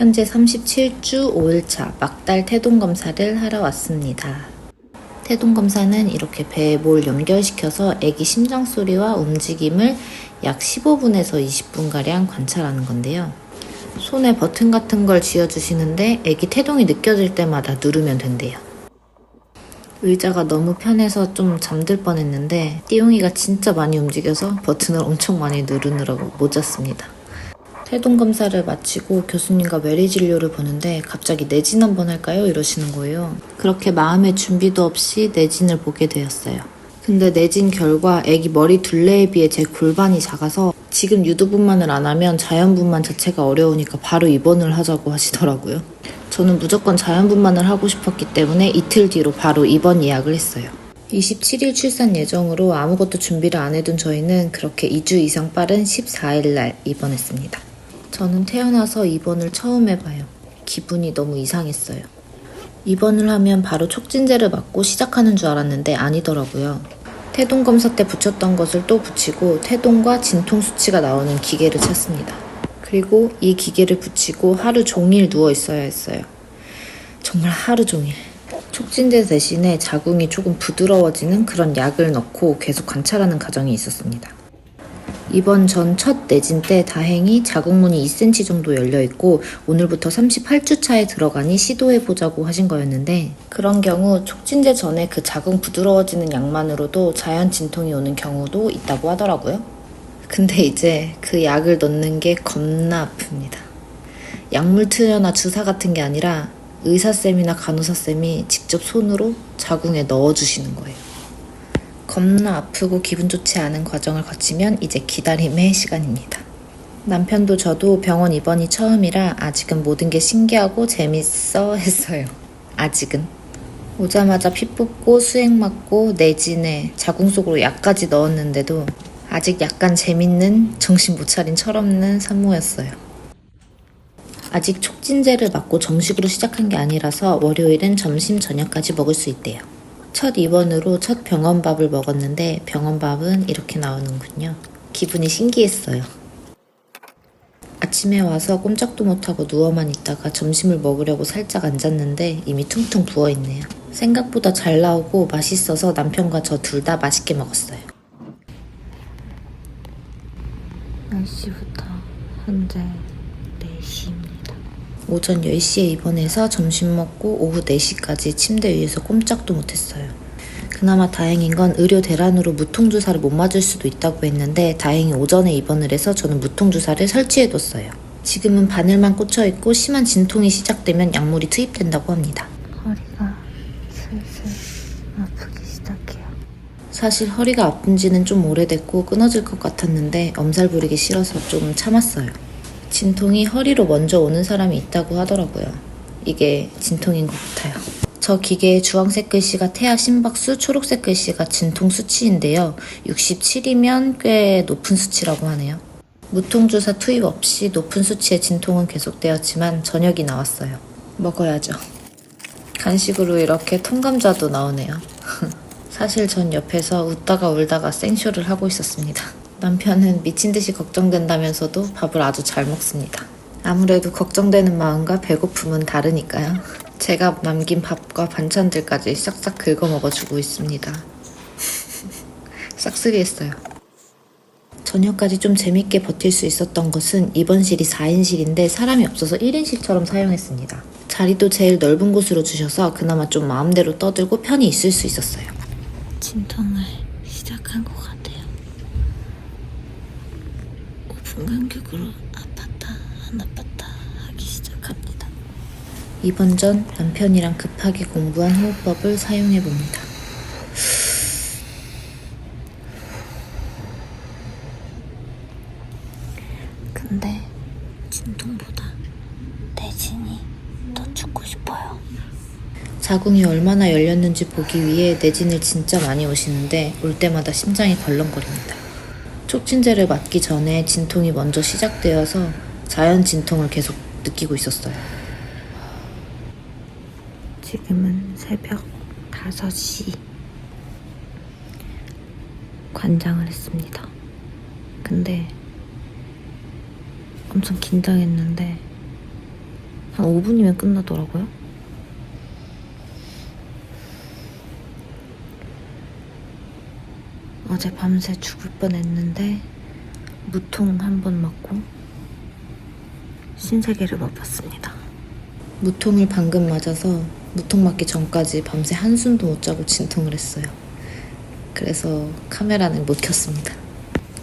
현재 37주 5일차 막달 태동 검사를 하러 왔습니다. 태동 검사는 이렇게 배에 뭘 연결시켜서 아기 심장 소리와 움직임을 약 15분에서 20분가량 관찰하는 건데요. 손에 버튼 같은 걸 쥐어주시는데 아기 태동이 느껴질 때마다 누르면 된대요. 의자가 너무 편해서 좀 잠들 뻔했는데 띠용이가 진짜 많이 움직여서 버튼을 엄청 많이 누르느라고 못 잤습니다. 태동 검사를 마치고 교수님과 외래 진료를 보는데 갑자기 내진 한번 할까요? 이러시는 거예요. 그렇게 마음의 준비도 없이 내진을 보게 되었어요. 근데 내진 결과 아기 머리 둘레에 비해 제 골반이 작아서 지금 유두분만을 안 하면 자연분만 자체가 어려우니까 바로 입원을 하자고 하시더라고요. 저는 무조건 자연분만을 하고 싶었기 때문에 이틀 뒤로 바로 입원 예약을 했어요. 27일 출산 예정으로 아무것도 준비를 안 해둔 저희는 그렇게 2주 이상 빠른 14일 날 입원했습니다. 저는 태어나서 입원을 처음 해봐요. 기분이 너무 이상했어요. 입원을 하면 바로 촉진제를 맞고 시작하는 줄 알았는데 아니더라고요. 태동 검사 때 붙였던 것을 또 붙이고 태동과 진통 수치가 나오는 기계를 찾습니다. 그리고 이 기계를 붙이고 하루 종일 누워 있어야 했어요. 정말 하루 종일. 촉진제 대신에 자궁이 조금 부드러워지는 그런 약을 넣고 계속 관찰하는 과정이 있었습니다. 입원 전 첫 내진 때 다행히 자궁문이 2cm 정도 열려있고 오늘부터 38주 차에 들어가니 시도해보자고 하신 거였는데 그런 경우 촉진제 전에 그 자궁 부드러워지는 약만으로도 자연 진통이 오는 경우도 있다고 하더라고요. 근데 이제 그 약을 넣는 게 겁나 아픕니다. 약물 투여나 주사 같은 게 아니라 의사쌤이나 간호사쌤이 직접 손으로 자궁에 넣어주시는 거예요. 겁나 아프고 기분 좋지 않은 과정을 거치면 이제 기다림의 시간입니다. 남편도 저도 병원 입원이 처음이라 아직은 모든 게 신기하고 재밌어 했어요. 아직은. 오자마자 피 뽑고 수액 맞고 내진에 자궁 속으로 약까지 넣었는데도 아직 약간 재밌는 정신 못 차린 철없는 산모였어요. 아직 촉진제를 맞고 정식으로 시작한 게 아니라서 월요일은 점심 저녁까지 먹을 수 있대요. 첫 입원으로 첫 병원밥을 먹었는데 병원밥은 이렇게 나오는군요. 기분이 신기했어요. 아침에 와서 꼼짝도 못하고 누워만 있다가 점심을 먹으려고 살짝 앉았는데 이미 퉁퉁 부어있네요. 생각보다 잘 나오고 맛있어서 남편과 저 둘 다 맛있게 먹었어요. 날씨부터 현재 4시입니다. 오전 10시에 입원해서 점심 먹고 오후 4시까지 침대 위에서 꼼짝도 못했어요. 그나마 다행인 건 의료 대란으로 무통주사를 못 맞을 수도 있다고 했는데 다행히 오전에 입원을 해서 저는 무통주사를 설치해뒀어요. 지금은 바늘만 꽂혀있고 심한 진통이 시작되면 약물이 투입된다고 합니다. 허리가 슬슬 아프기 시작해요. 사실 허리가 아픈 지는 좀 오래됐고 끊어질 것 같았는데 엄살 부리기 싫어서 좀 참았어요. 진통이 허리로 먼저 오는 사람이 있다고 하더라고요. 이게 진통인 것 같아요. 저 기계의 주황색 글씨가 태아 심박수, 초록색 글씨가 진통 수치인데요. 67이면 꽤 높은 수치라고 하네요. 무통주사 투입 없이 높은 수치의 진통은 계속되었지만 저녁이 나왔어요. 먹어야죠. 간식으로 이렇게 통감자도 나오네요. 사실 전 옆에서 웃다가 울다가 생쇼를 하고 있었습니다. 남편은 미친듯이 걱정된다면서도 밥을 아주 잘 먹습니다. 아무래도 걱정되는 마음과 배고픔은 다르니까요. 제가 남긴 밥과 반찬들까지 싹싹 긁어 먹어주고 있습니다. 싹쓸이했어요. 저녁까지 좀 재밌게 버틸 수 있었던 것은 입원실이 4인실인데 사람이 없어서 1인실처럼 사용했습니다. 자리도 제일 넓은 곳으로 주셔서 그나마 좀 마음대로 떠들고 편히 있을 수 있었어요. 진통을 시작한 것 같아요. 5분 간격으로 아팠다 안 아팠다 하기 시작합니다. 입원 전 남편이랑 급하게 공부한 호흡법을 사용해봅니다. 근데 진통보다 내진이 더 죽고 싶어요. 자궁이 얼마나 열렸는지 보기 위해 내진을 진짜 많이 오시는데 올 때마다 심장이 벌렁거립니다. 촉진제를 맞기 전에 진통이 먼저 시작되어서 자연 진통을 계속 느끼고 있었어요. 지금은 새벽 5시. 관장을 했습니다. 근데 엄청 긴장했는데 한 5분이면 끝나더라고요. 어제 밤새 죽을 뻔했는데 무통 한 번 맞고 신세계를 맛봤습니다. 무통을 방금 맞아서 무통 맞기 전까지 밤새 한숨도 못 자고 진통을 했어요. 그래서 카메라는 못 켰습니다.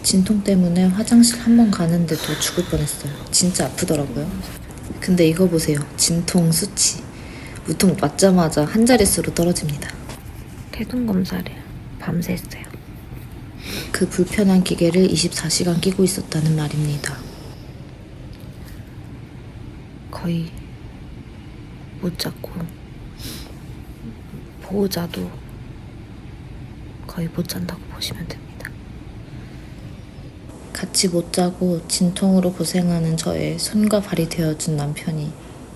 진통 때문에 화장실 한 번 가는데도 죽을 뻔했어요. 진짜 아프더라고요. 근데 이거 보세요. 진통 수치. 무통 맞자마자 한 자릿수로 떨어집니다. 태동 검사를 밤새 했어요. 그 불편한 기계를 24시간 끼고 있었다는 말입니다. 거의 못 잤고 보호자도 거의 못 잔다고 보시면 됩니다. 같이 못 자고 진통으로 고생하는 저의 손과 발이 되어준 남편이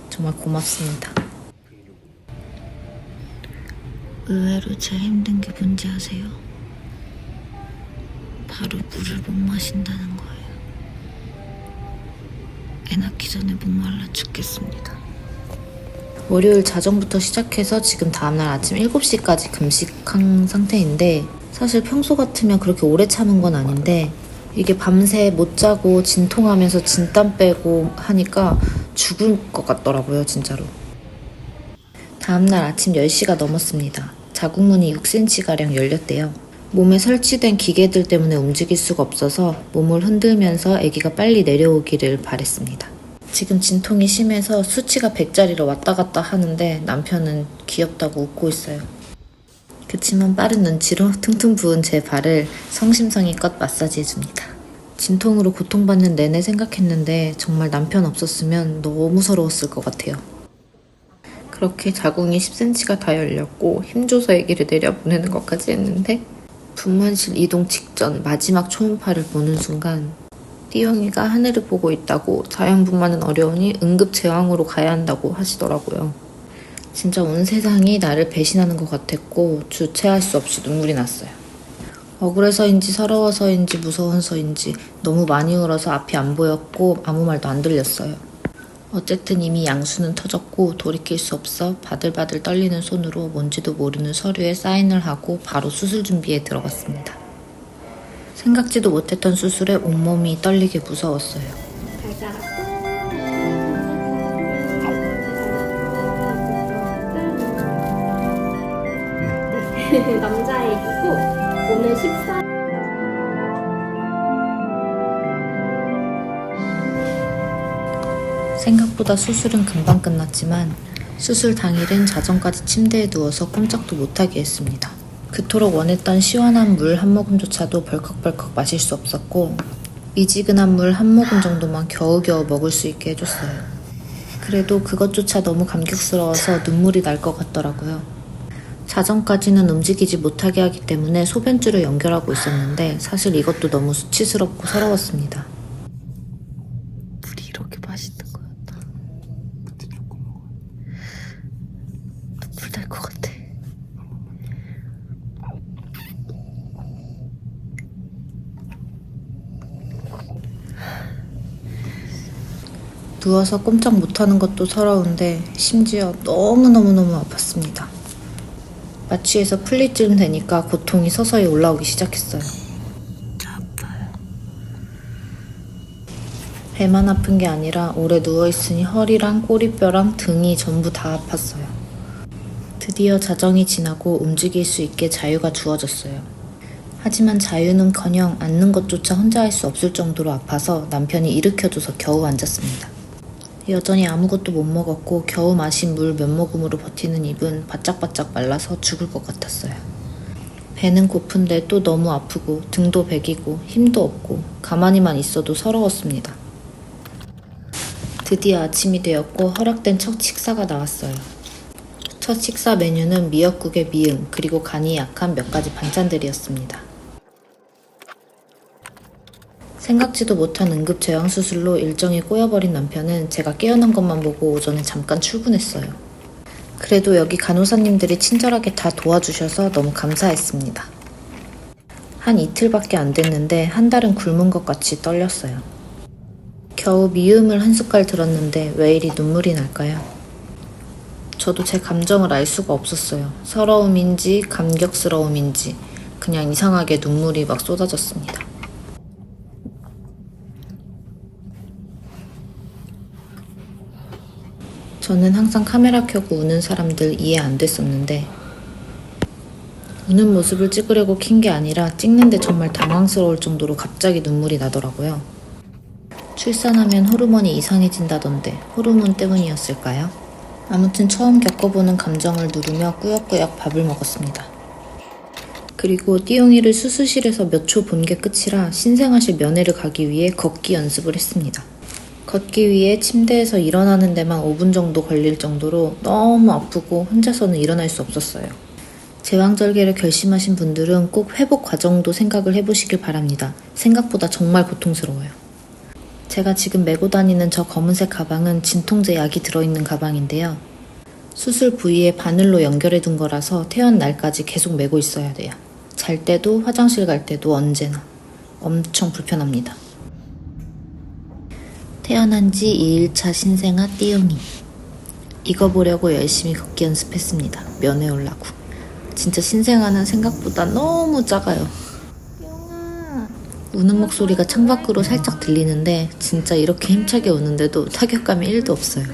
정말 고맙습니다. 의외로 제일 힘든 게 뭔지 아세요? 바로 물을 못 마신다는 거예요. 애 낳기 전에 목말라 죽겠습니다. 월요일 자정부터 시작해서 지금 다음날 아침 7시까지 금식한 상태인데 사실 평소 같으면 그렇게 오래 참은 건 아닌데 이게 밤새 못 자고 진통하면서 진땀 빼고 하니까 죽을 것 같더라고요, 진짜로. 다음날 아침 10시가 넘었습니다. 자궁문이 6cm가량 열렸대요. 몸에 설치된 기계들 때문에 움직일 수가 없어서 몸을 흔들면서 아기가 빨리 내려오기를 바랬습니다. 지금 진통이 심해서 수치가 100짜리로 왔다 갔다 하는데 남편은 귀엽다고 웃고 있어요. 그치만 빠른 눈치로 퉁퉁 부은 제 발을 성심성의껏 마사지해줍니다. 진통으로 고통받는 내내 생각했는데 정말 남편 없었으면 너무 서러웠을 것 같아요. 그렇게 자궁이 10cm가 다 열렸고 힘줘서 아기를 내려보내는 것까지 했는데 분만실 이동 직전 마지막 초음파를 보는 순간 띠용이가 하늘을 보고 있다고 자연분만은 어려우니 응급 제왕으로 가야 한다고 하시더라고요. 진짜 온 세상이 나를 배신하는 것 같았고 주체할 수 없이 눈물이 났어요. 억울해서인지 서러워서인지 무서워서인지 너무 많이 울어서 앞이 안 보였고 아무 말도 안 들렸어요. 어쨌든 이미 양수는 터졌고 돌이킬 수 없어 바들바들 떨리는 손으로 뭔지도 모르는 서류에 사인을 하고 바로 수술 준비에 들어갔습니다. 생각지도 못했던 수술에 온몸이 떨리게 무서웠어요. 남자애기고 오늘 14. 생각보다 수술은 금방 끝났지만 수술 당일은 자정까지 침대에 누워서 꼼짝도 못하게 했습니다. 그토록 원했던 시원한 물 한 모금조차도 벌컥벌컥 마실 수 없었고 미지근한 물 한 모금 정도만 겨우겨우 먹을 수 있게 해줬어요. 그래도 그것조차 너무 감격스러워서 눈물이 날 것 같더라고요. 자정까지는 움직이지 못하게 하기 때문에 소변줄을 연결하고 있었는데 사실 이것도 너무 수치스럽고 서러웠습니다. 물이 이렇게 맛있는 거였다. 눈물 날 것 같아. 누워서 꼼짝 못하는 것도 서러운데 심지어 너무너무너무 아팠습니다. 마취해서 풀릴 쯤 되니까 고통이 서서히 올라오기 시작했어요. 진짜 아파요. 배만 아픈 게 아니라 오래 누워있으니 허리랑 꼬리뼈랑 등이 전부 다 아팠어요. 드디어 자정이 지나고 움직일 수 있게 자유가 주어졌어요. 하지만 자유는커녕 앉는 것조차 혼자 할 수 없을 정도로 아파서 남편이 일으켜줘서 겨우 앉았습니다. 여전히 아무것도 못 먹었고 겨우 마신 물 몇 모금으로 버티는 입은 바짝바짝 말라서 죽을 것 같았어요. 배는 고픈데 또 너무 아프고 등도 베기고 힘도 없고 가만히만 있어도 서러웠습니다. 드디어 아침이 되었고 허락된 첫 식사가 나왔어요. 첫 식사 메뉴는 미역국에 미음 그리고 간이 약한 몇 가지 반찬들이었습니다. 생각지도 못한 응급 제왕 수술로 일정이 꼬여버린 남편은 제가 깨어난 것만 보고 오전에 잠깐 출근했어요. 그래도 여기 간호사님들이 친절하게 다 도와주셔서 너무 감사했습니다. 한 이틀밖에 안 됐는데 한 달은 굶은 것 같이 떨렸어요. 겨우 미음을 한 숟갈 들었는데 왜 이리 눈물이 날까요? 저도 제 감정을 알 수가 없었어요. 서러움인지 감격스러움인지 그냥 이상하게 눈물이 막 쏟아졌습니다. 저는 항상 카메라 켜고 우는 사람들 이해 안 됐었는데 우는 모습을 찍으려고 킨 게 아니라 찍는데 정말 당황스러울 정도로 갑자기 눈물이 나더라고요. 출산하면 호르몬이 이상해진다던데 호르몬 때문이었을까요? 아무튼 처음 겪어보는 감정을 누르며 꾸역꾸역 밥을 먹었습니다. 그리고 띠용이를 수술실에서 몇 초 본 게 끝이라 신생아실 면회를 가기 위해 걷기 연습을 했습니다. 걷기 위해 침대에서 일어나는 데만 5분 정도 걸릴 정도로 너무 아프고 혼자서는 일어날 수 없었어요. 제왕절개를 결심하신 분들은 꼭 회복 과정도 생각을 해보시길 바랍니다. 생각보다 정말 고통스러워요. 제가 지금 메고 다니는 저 검은색 가방은 진통제 약이 들어있는 가방인데요. 수술 부위에 바늘로 연결해 둔 거라서 퇴원 날까지 계속 메고 있어야 돼요. 잘 때도 화장실 갈 때도 언제나. 엄청 불편합니다. 태어난 지 2일차 신생아 띠용이. 이거 보려고 열심히 걷기 연습했습니다. 면회 오려고. 진짜 신생아는 생각보다 너무 작아요. 띠용아. 우는 목소리가 창밖으로 살짝 들리는데 진짜 이렇게 힘차게 우는데도 타격감이 1도 없어요.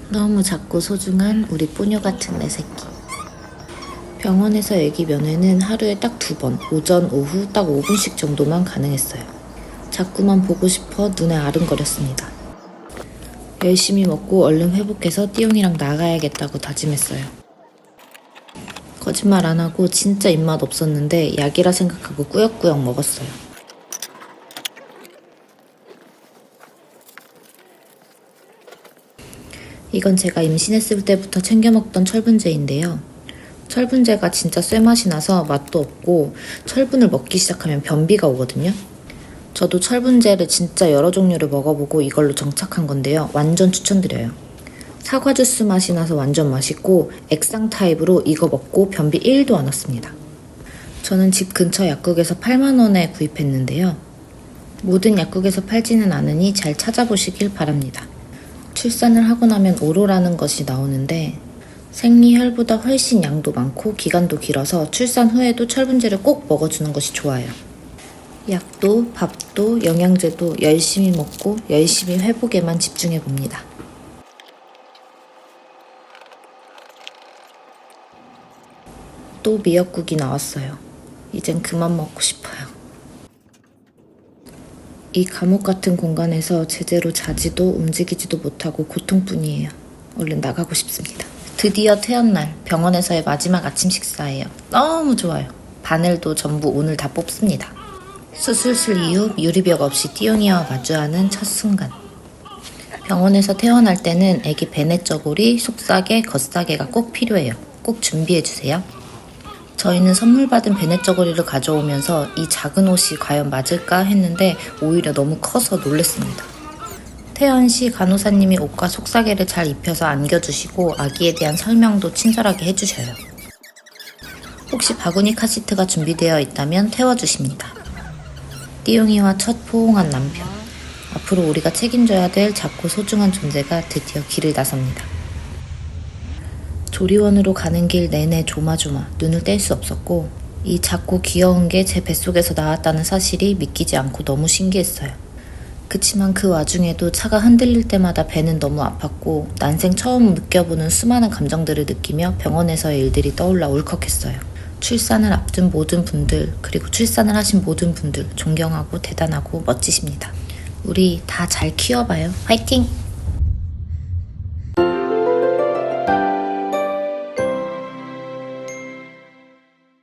너무 작고 소중한 우리 뿌뇨 같은 내 새끼. 병원에서 애기 면회는 하루에 딱 2번, 오전, 오후 딱 5분씩 정도만 가능했어요. 자꾸만 보고 싶어 눈에 아른거렸습니다. 열심히 먹고 얼른 회복해서 띠용이랑 나가야겠다고 다짐했어요. 거짓말 안 하고 진짜 입맛 없었는데 약이라 생각하고 꾸역꾸역 먹었어요. 이건 제가 임신했을 때부터 챙겨 먹던 철분제인데요. 철분제가 진짜 쇠맛이 나서 맛도 없고 철분을 먹기 시작하면 변비가 오거든요. 저도 철분제를 진짜 여러 종류를 먹어보고 이걸로 정착한 건데요. 완전 추천드려요. 사과 주스 맛이 나서 완전 맛있고 액상 타입으로 이거 먹고 변비 1도 안 왔습니다. 저는 집 근처 약국에서 8만 원에 구입했는데요. 모든 약국에서 팔지는 않으니 잘 찾아보시길 바랍니다. 출산을 하고 나면 오로라는 것이 나오는데 생리혈보다 훨씬 양도 많고 기간도 길어서 출산 후에도 철분제를 꼭 먹어주는 것이 좋아요. 약도 밥도 영양제도 열심히 먹고 열심히 회복에만 집중해봅니다. 또 미역국이 나왔어요. 이젠 그만 먹고 싶어요. 이 감옥 같은 공간에서 제대로 자지도 움직이지도 못하고 고통뿐이에요. 얼른 나가고 싶습니다. 드디어 퇴원날 병원에서의 마지막 아침 식사예요. 너무 좋아요. 바늘도 전부 오늘 다 뽑습니다. 수술실 이후 유리벽 없이 띠용이와 마주하는 첫 순간. 병원에서 퇴원할 때는 애기 배냇저고리, 속싸개, 겉싸개가 꼭 필요해요. 꼭 준비해주세요. 저희는 선물 받은 배냇저고리를 가져오면서 이 작은 옷이 과연 맞을까 했는데 오히려 너무 커서 놀랬습니다. 퇴원 시 간호사님이 옷과 속싸개를 잘 입혀서 안겨주시고 아기에 대한 설명도 친절하게 해주셔요. 혹시 바구니 카시트가 준비되어 있다면 태워주십니다. 띠용이와 첫 포옹한 남편. 앞으로 우리가 책임져야 될 작고 소중한 존재가 드디어 길을 나섭니다. 조리원으로 가는 길 내내 조마조마 눈을 뗄 수 없었고 이 작고 귀여운 게 제 뱃속에서 나왔다는 사실이 믿기지 않고 너무 신기했어요. 그치만 그 와중에도 차가 흔들릴 때마다 배는 너무 아팠고 난생 처음 느껴보는 수많은 감정들을 느끼며 병원에서의 일들이 떠올라 울컥했어요. 출산을 앞둔 모든 분들 그리고 출산을 하신 모든 분들 존경하고 대단하고 멋지십니다. 우리 다 잘 키워봐요. 화이팅!